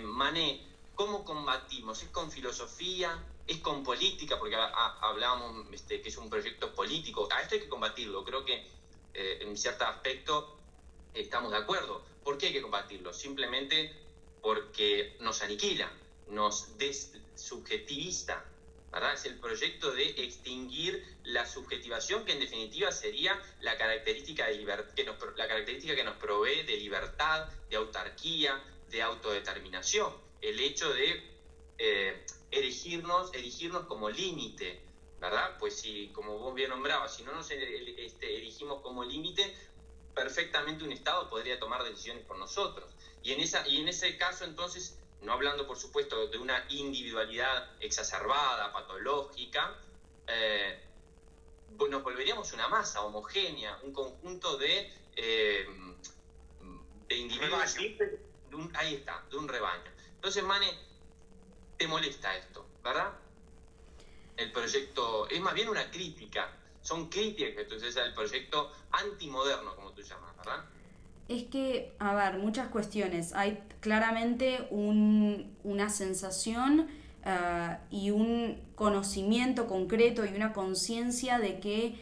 Mané, ¿cómo combatimos? ¿Es con filosofía? ¿Es con política? Porque hablábamos que es un proyecto político. A esto hay que combatirlo. Creo que en cierto aspecto estamos de acuerdo. ¿Por qué hay que combatirlo? Simplemente porque nos aniquila, nos desubjetiviza, ¿verdad? Es el proyecto de extinguir la subjetivación, que en definitiva sería la característica que nos provee de libertad, de autarquía, de autodeterminación. El hecho de erigirnos como límite, ¿verdad? Pues si, como vos bien nombrabas, si no nos erigimos como límite, perfectamente un Estado podría tomar decisiones por nosotros. Y en ese caso, entonces, no hablando, por supuesto, de una individualidad exacerbada, patológica, nos volveríamos una masa homogénea, un conjunto de individuos, ahí está, de un rebaño. Entonces, Mane, te molesta esto, ¿verdad? El proyecto es más bien una crítica, son críticas, entonces al proyecto antimoderno, como tú llamas, ¿verdad? Es que, a ver, muchas cuestiones. Hay claramente una sensación y un conocimiento concreto y una conciencia de que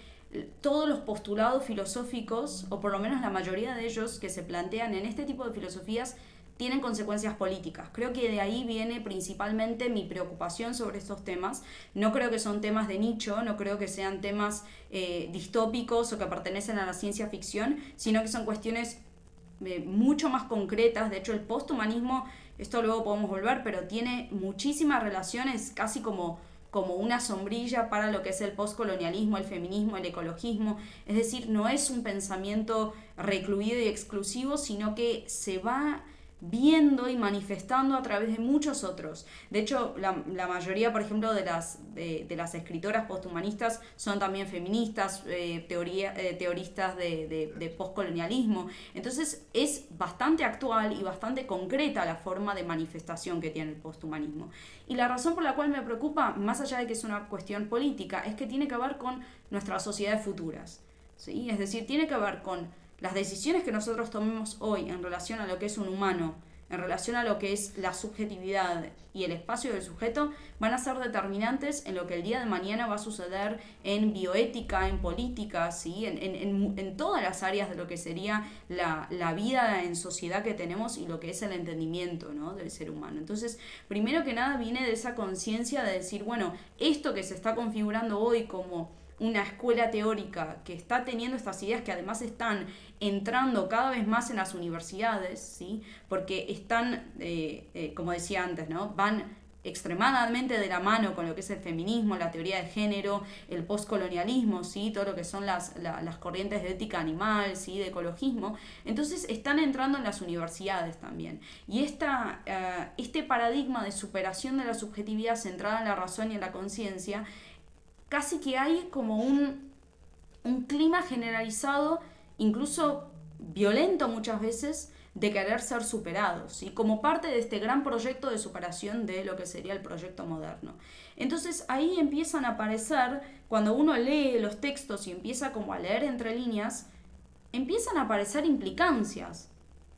todos los postulados filosóficos, o por lo menos la mayoría de ellos que se plantean en este tipo de filosofías, tienen consecuencias políticas. Creo que de ahí viene principalmente mi preocupación sobre estos temas. No creo que son temas de nicho, no creo que sean temas distópicos o que pertenecen a la ciencia ficción, sino que son cuestiones mucho más concretas. De hecho, el posthumanismo, esto luego podemos volver, pero tiene muchísimas relaciones, casi como una sombrilla para lo que es el postcolonialismo, el feminismo, el ecologismo. Es decir, no es un pensamiento recluido y exclusivo, sino que se va viendo y manifestando a través de muchos otros. De hecho, la mayoría, por ejemplo, de las escritoras posthumanistas son también feministas, teoristas de postcolonialismo. Entonces, es bastante actual y bastante concreta la forma de manifestación que tiene el posthumanismo. Y la razón por la cual me preocupa, más allá de que es una cuestión política, es que tiene que ver con nuestras sociedades futuras, ¿sí? Es decir, tiene que ver con las decisiones que nosotros tomemos hoy en relación a lo que es un humano, en relación a lo que es la subjetividad y el espacio del sujeto, van a ser determinantes en lo que el día de mañana va a suceder en bioética, en política, ¿sí? en todas las áreas de lo que sería la vida en sociedad que tenemos y lo que es el entendimiento, ¿no?, del ser humano. Entonces, primero que nada viene de esa conciencia de decir, bueno, esto que se está configurando hoy como una escuela teórica que está teniendo estas ideas que además están entrando cada vez más en las universidades, ¿sí? Porque están, como decía antes, ¿no?, van extremadamente de la mano con lo que es el feminismo, la teoría de género, el postcolonialismo, ¿sí?, todo lo que son las corrientes de ética animal, ¿sí?, de ecologismo. Entonces están entrando en las universidades también. Y este paradigma de superación de la subjetividad centrada en la razón y en la conciencia, casi que hay como un clima generalizado, incluso violento muchas veces, de querer ser superados, y como parte de este gran proyecto de superación de lo que sería el proyecto moderno. Entonces ahí empiezan a aparecer, cuando uno lee los textos y empieza como a leer entre líneas, empiezan a aparecer implicancias.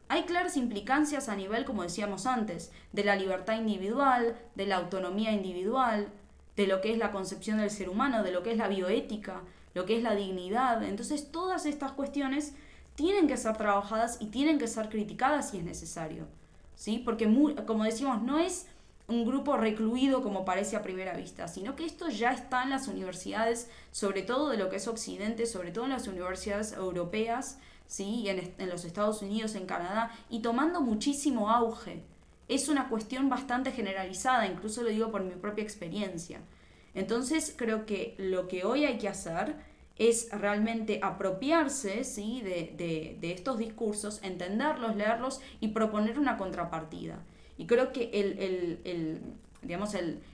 Hay claras implicancias a nivel, como decíamos antes, de la libertad individual, de la autonomía individual, de lo que es la concepción del ser humano, de lo que es la bioética, lo que es la dignidad. Entonces todas estas cuestiones tienen que ser trabajadas y tienen que ser criticadas si es necesario, ¿sí? Porque, como decimos, no es un grupo recluido como parece a primera vista, sino que esto ya está en las universidades, sobre todo de lo que es Occidente, sobre todo en las universidades europeas, ¿sí? En los Estados Unidos, en Canadá, y tomando muchísimo auge. Es una cuestión bastante generalizada, incluso lo digo por mi propia experiencia. Entonces creo que lo que hoy hay que hacer es realmente apropiarse, ¿sí? de estos discursos, entenderlos, leerlos y proponer una contrapartida. Y creo que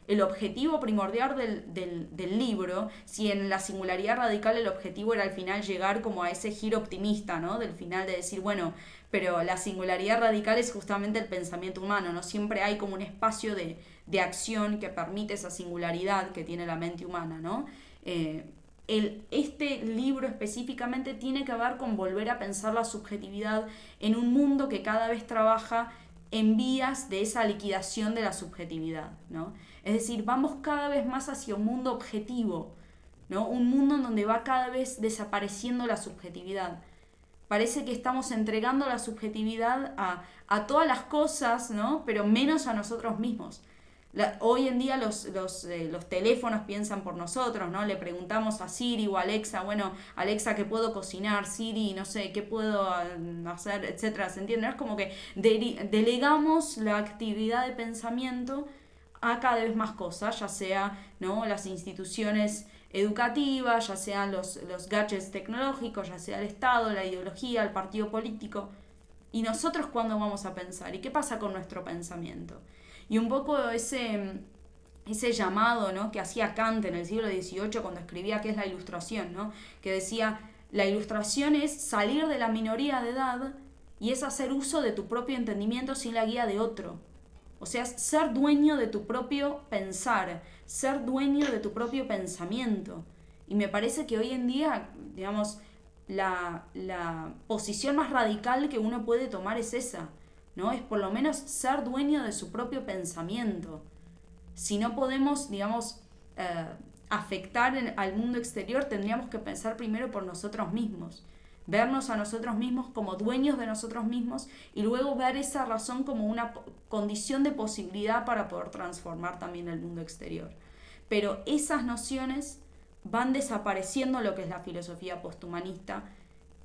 el objetivo primordial del libro, si en la singularidad radical el objetivo era al final llegar como a ese giro optimista, ¿no? Del final de decir, bueno, pero la singularidad radical es justamente el pensamiento humano, ¿no? Siempre hay como un espacio de acción que permite esa singularidad que tiene la mente humana, ¿no? Este libro específicamente tiene que ver con volver a pensar la subjetividad en un mundo que cada vez trabaja en vías de esa liquidación de la subjetividad, ¿no? Es decir, vamos cada vez más hacia un mundo objetivo, ¿no? Un mundo en donde va cada vez desapareciendo la subjetividad. Parece que estamos entregando la subjetividad a todas las cosas, ¿no? Pero menos a nosotros mismos. Hoy en día los teléfonos piensan por nosotros, ¿no? Le preguntamos a Siri o a Alexa, bueno, Alexa, ¿qué puedo cocinar? Siri, no sé, ¿qué puedo hacer? Etcétera, ¿se entiende? Es como que delegamos la actividad de pensamiento a cada vez más cosas, ya sea, ¿no? Las instituciones educativas, ya sean los gadgets tecnológicos, ya sea el Estado, la ideología, el partido político. ¿Y nosotros cuándo vamos a pensar? ¿Y qué pasa con nuestro pensamiento? Y un poco ese llamado, ¿no? que hacía Kant en el siglo XVIII cuando escribía qué es la ilustración, ¿no? Que decía, la ilustración es salir de la minoría de edad y es hacer uso de tu propio entendimiento sin la guía de otro. O sea, ser dueño de tu propio pensar, ser dueño de tu propio pensamiento. Y me parece que hoy en día, digamos, la posición más radical que uno puede tomar es esa, ¿no? Es por lo menos ser dueño de su propio pensamiento. Si no podemos, digamos, afectar al mundo exterior, tendríamos que pensar primero por nosotros mismos. Vernos a nosotros mismos como dueños de nosotros mismos y luego ver esa razón como una condición de posibilidad para poder transformar también el mundo exterior. Pero esas nociones van desapareciendo en lo que es la filosofía posthumanista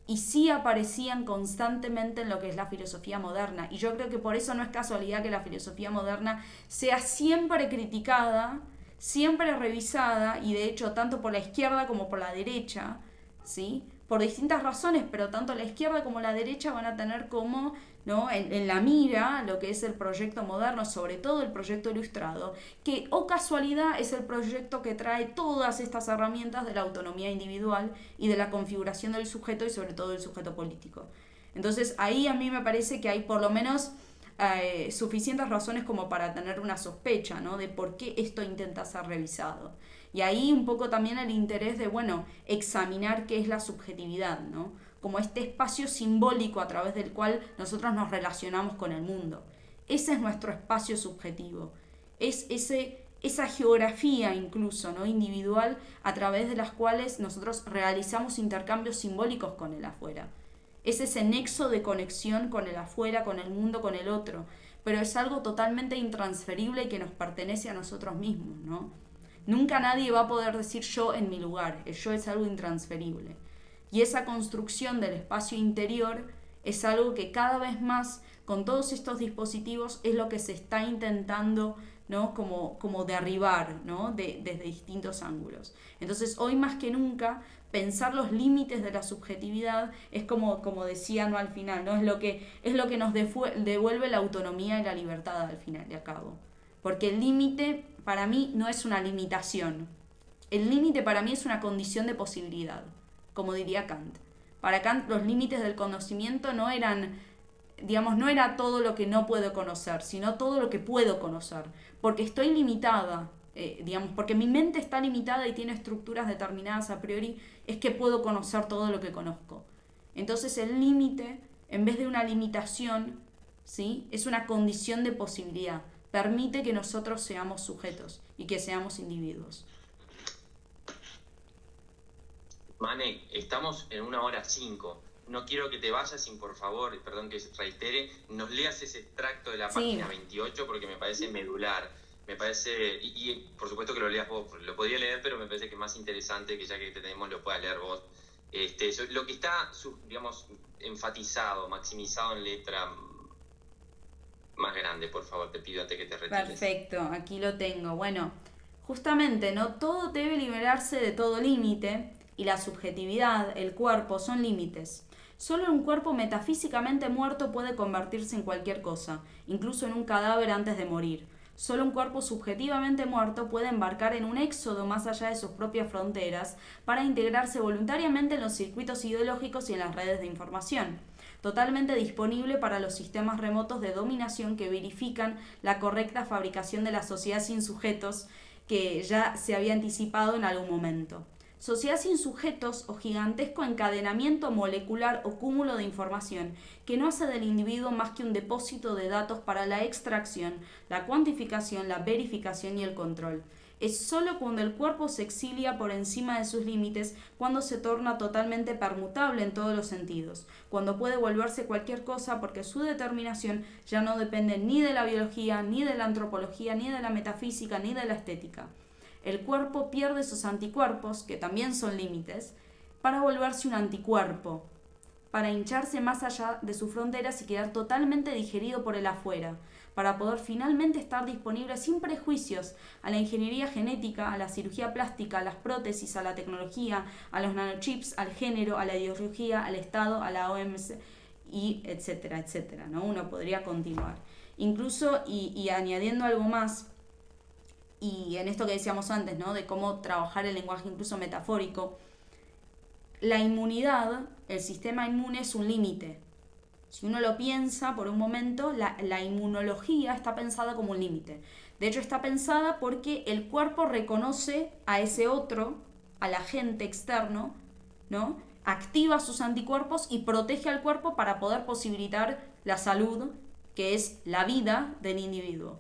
y sí aparecían constantemente en lo que es la filosofía moderna. Y yo creo que por eso no es casualidad que la filosofía moderna sea siempre criticada, siempre revisada, y de hecho tanto por la izquierda como por la derecha, ¿sí? Por distintas razones, pero tanto la izquierda como la derecha van a tener como, ¿no? en la mira lo que es el proyecto moderno, sobre todo el proyecto ilustrado, que, oh casualidad, es el proyecto que trae todas estas herramientas de la autonomía individual y de la configuración del sujeto y sobre todo del sujeto político. Entonces ahí a mí me parece que hay por lo menos suficientes razones como para tener una sospecha, ¿no? De por qué esto intenta ser revisado. Y ahí un poco también el interés de, bueno, examinar qué es la subjetividad, ¿no? Como este espacio simbólico a través del cual nosotros nos relacionamos con el mundo. Ese es nuestro espacio subjetivo. Es esa geografía incluso, ¿no? individual a través de las cuales nosotros realizamos intercambios simbólicos con el afuera. Es ese nexo de conexión con el afuera, con el mundo, con el otro. Pero es algo totalmente intransferible y que nos pertenece a nosotros mismos, ¿no? Nunca nadie va a poder decir yo en mi lugar. El yo es algo intransferible. Y esa construcción del espacio interior es algo que cada vez más, con todos estos dispositivos, es lo que se está intentando, ¿no? como derribar, ¿no? desde distintos ángulos. Entonces, hoy más que nunca, pensar los límites de la subjetividad es como decía, ¿no? al final, ¿no? es lo que nos devuelve la autonomía y la libertad al final y al cabo. Porque el límite para mí no es una limitación. El límite para mí es una condición de posibilidad, como diría Kant. Para Kant los límites del conocimiento no eran, digamos, no era todo lo que no puedo conocer, sino todo lo que puedo conocer. Porque estoy limitada, digamos, porque mi mente está limitada y tiene estructuras determinadas a priori, es que puedo conocer todo lo que conozco. Entonces el límite, en vez de una limitación, ¿sí? es una condición de posibilidad. Permite que nosotros seamos sujetos y que seamos individuos. Mane, estamos en 1:05. no quiero que te vayas sin, por favor, perdón que reitere, nos leas ese extracto de la página 28 porque me parece medular. Me parece, y por supuesto que lo leas vos, lo podría leer, pero me parece que es más interesante que ya que te tenemos lo puedas leer vos. Lo que está, digamos, enfatizado, maximizado en letra más grande, por favor, te pido antes que te retires. Perfecto, aquí lo tengo. Bueno, justamente, ¿no? Todo debe liberarse de todo límite y la subjetividad, el cuerpo, son límites. Solo un cuerpo metafísicamente muerto puede convertirse en cualquier cosa, incluso en un cadáver antes de morir. Solo un cuerpo subjetivamente muerto puede embarcar en un éxodo más allá de sus propias fronteras para integrarse voluntariamente en los circuitos ideológicos y en las redes de información, totalmente disponible para los sistemas remotos de dominación que verifican la correcta fabricación de la sociedad sin sujetos que ya se había anticipado en algún momento. Sociedad sin sujetos o gigantesco encadenamiento molecular o cúmulo de información que no hace del individuo más que un depósito de datos para la extracción, la cuantificación, la verificación y el control. Es sólo cuando el cuerpo se exilia por encima de sus límites cuando se torna totalmente permutable en todos los sentidos, cuando puede volverse cualquier cosa porque su determinación ya no depende ni de la biología, ni de la antropología, ni de la metafísica, ni de la estética. El cuerpo pierde sus anticuerpos, que también son límites, para volverse un anticuerpo, para hincharse más allá de sus fronteras y quedar totalmente digerido por el afuera, para poder finalmente estar disponible sin prejuicios a la ingeniería genética, a la cirugía plástica, a las prótesis, a la tecnología, a los nanochips, al género, a la ideología, al Estado, a la OMS, y etcétera, etcétera, ¿no? Uno podría continuar. Incluso, y añadiendo algo más, y en esto que decíamos antes, ¿no? De cómo trabajar el lenguaje incluso metafórico, la inmunidad, el sistema inmune es un límite. Si uno lo piensa por un momento, la inmunología está pensada como un límite. De hecho, está pensada porque el cuerpo reconoce a ese otro, al agente externo, ¿no? Activa sus anticuerpos y protege al cuerpo para poder posibilitar la salud, que es la vida del individuo.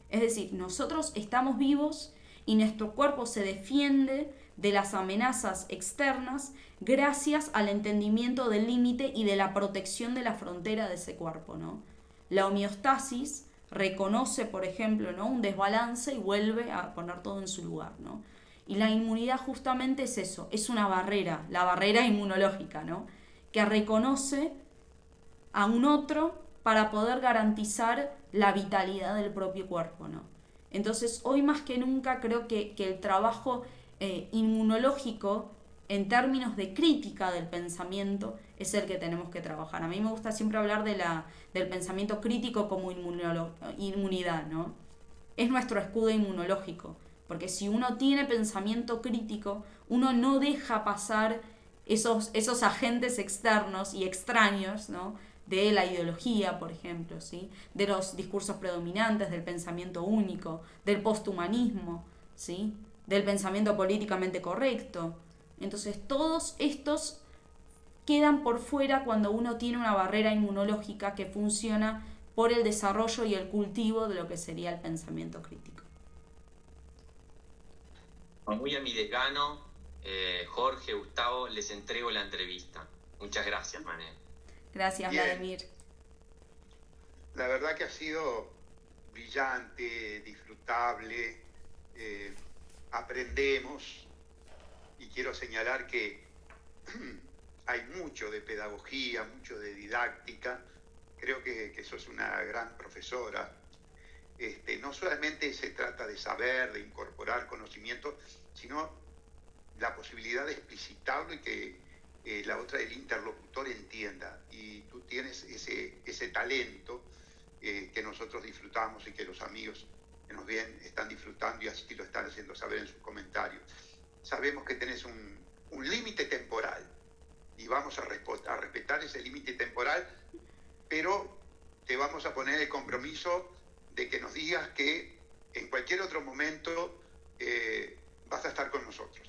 Es decir, nosotros estamos vivos y nuestro cuerpo se defiende de las amenazas externas gracias al entendimiento del límite y de la protección de la frontera de ese cuerpo, ¿no? La homeostasis reconoce, por ejemplo, ¿no? un desbalance y vuelve a poner todo en su lugar, ¿no? Y la inmunidad justamente es eso, es una barrera, la barrera inmunológica, ¿no? Que reconoce a un otro para poder garantizar la vitalidad del propio cuerpo, ¿no? Entonces, hoy más que nunca creo que el trabajo inmunológico, en términos de crítica del pensamiento, es el que tenemos que trabajar. A mí me gusta siempre hablar del pensamiento crítico como inmunidad, ¿no? Es nuestro escudo inmunológico, porque si uno tiene pensamiento crítico, uno no deja pasar esos agentes externos y extraños, ¿no? De la ideología, por ejemplo, ¿sí? De los discursos predominantes, del pensamiento único, del posthumanismo, ¿sí? Del pensamiento políticamente correcto. Entonces, todos estos quedan por fuera cuando uno tiene una barrera inmunológica que funciona por el desarrollo y el cultivo de lo que sería el pensamiento crítico. Muy a mi decano, Jorge, Gustavo, les entrego la entrevista. Muchas gracias, Mané. Gracias, Bien. Vladimir. La verdad que ha sido brillante, disfrutable, aprendemos, y quiero señalar que hay mucho de pedagogía, mucho de didáctica. Creo que sos una gran profesora. No solamente se trata de saber, de incorporar conocimiento, sino la posibilidad de explicitarlo y que la otra, el interlocutor, entienda. Y tú tienes ese talento que nosotros disfrutamos y que los amigos que nos ven están disfrutando y así lo están haciendo saber en sus comentarios. Sabemos que tenés un límite temporal y vamos a respetar ese límite temporal, pero te vamos a poner el compromiso de que nos digas que en cualquier otro momento vas a estar con nosotros.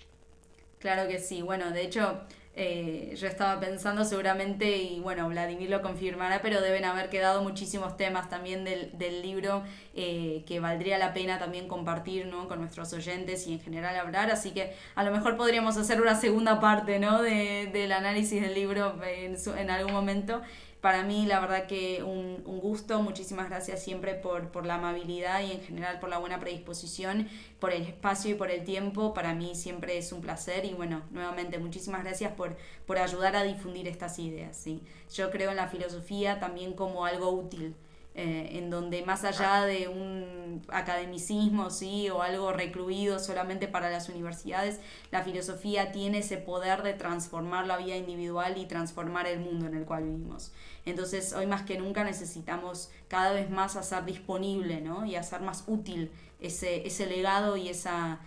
Claro que sí. Bueno, de hecho, Yo estaba pensando seguramente, y bueno, Vladimir lo confirmará, pero deben haber quedado muchísimos temas también del libro que valdría la pena también compartir, ¿no?, con nuestros oyentes y en general hablar, así que a lo mejor podríamos hacer una segunda parte, ¿no?, del análisis del libro en algún momento. Para mí, la verdad que un gusto, muchísimas gracias siempre por la amabilidad y en general por la buena predisposición, por el espacio y por el tiempo. Para mí siempre es un placer y bueno, nuevamente muchísimas gracias por ayudar a difundir estas ideas, ¿sí? Yo creo en la filosofía también como algo útil, en donde más allá de un academicismo, ¿sí?, o algo recluido solamente para las universidades, la filosofía tiene ese poder de transformar la vida individual y transformar el mundo en el cual vivimos. Entonces hoy más que nunca necesitamos cada vez más hacer disponible, ¿no?, y hacer más útil ese legado y esa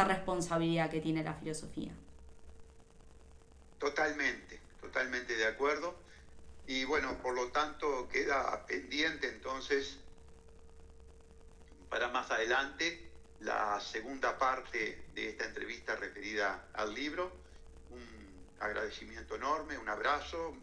responsabilidad que tiene la filosofía. Totalmente de acuerdo. Y bueno, por lo tanto queda pendiente entonces para más adelante la segunda parte de esta entrevista referida al libro. Un agradecimiento enorme, un abrazo,